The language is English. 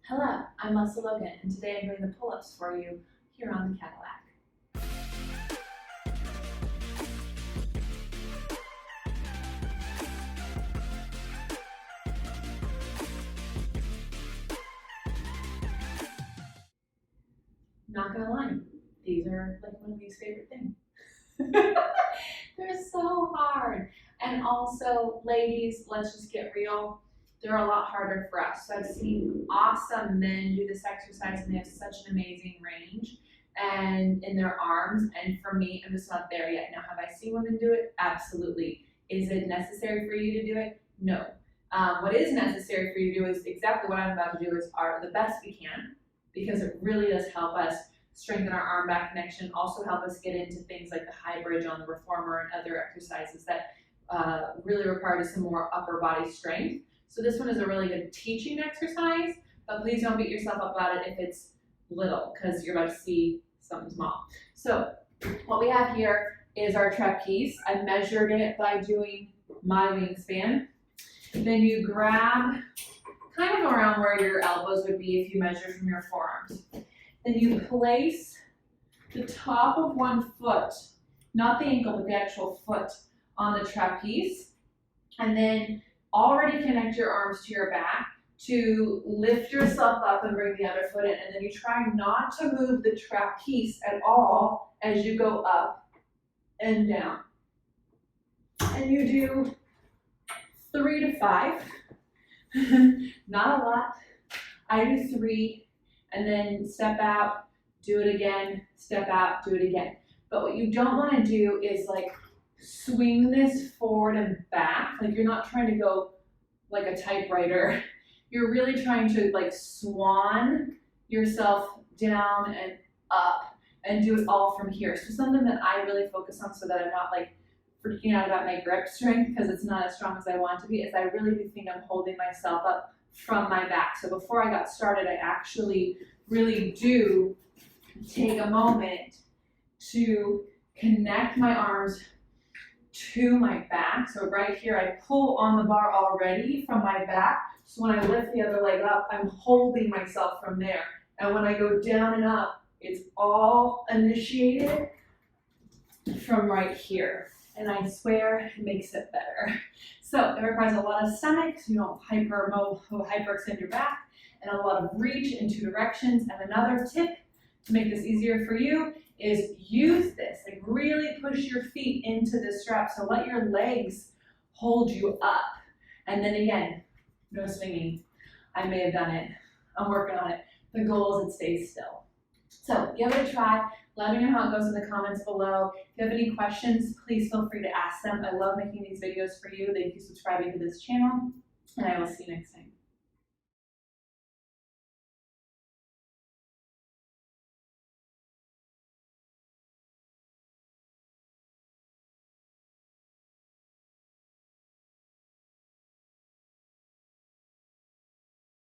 Hello, I'm Lesley Logan, and today I'm doing the pull-ups for you here on the Cadillac. Not gonna lie, these are like one of these favorite things. They're so hard. And also, ladies, let's just get real. They're a lot harder for us. So I've seen awesome men do this exercise and they have such an amazing range and in their arms. And for me, I'm just not there yet. Now, have I seen women do it? Absolutely. Is it necessary for you to do it? No. What is necessary for you to do is exactly what I'm about to do is the best we can, because it really does help us strengthen our arm back connection, also help us get into things like the high bridge on the reformer and other exercises that really require some more upper body strength. So this one is a really good teaching exercise, but please don't beat yourself up about it if it's little, because you're about to see something small. So what we have here is our trapeze. I measured it by doing my wingspan. Then you grab kind of around where your elbows would be if you measure from your forearms. Then you place the top of one foot, not the ankle, but the actual foot on the trapeze. And then already connect your arms to your back to lift yourself up and bring the other foot in. And then you try not to move the trapeze at all as you go up and down. And you do 3 to 5. Not a lot. I do 3 and then step out, do it again, step out, do it again. But what you don't want to do is like swing this forward and back. Like you're not trying to go like a typewriter. You're really trying to like swan yourself down and up and do it all from here. So something that I really focus on so that I'm not like freaking out about my grip strength because it's not as strong as I want it to be is I really do think I'm holding myself up from my back. So before I got started, I actually really do take a moment to connect my arms to my back. So right here, I pull on the bar already from my back. So when I lift the other leg up, I'm holding myself from there. And when I go down and up, it's all initiated from right here. And I swear it makes it better. So it requires a lot of stomach, so you don't hyperextend your back, and a lot of reach in 2 directions. And another tip to make this easier for you is use this, like really push your feet into the strap. So let your legs hold you up. And then again, no swinging. I may have done it. I'm working on it. The goal is it stays still. So give it a try. Let me know how it goes in the comments below. If you have any questions, please feel free to ask them. I love making these videos for you. Thank you for subscribing to this channel, and I will see you next time.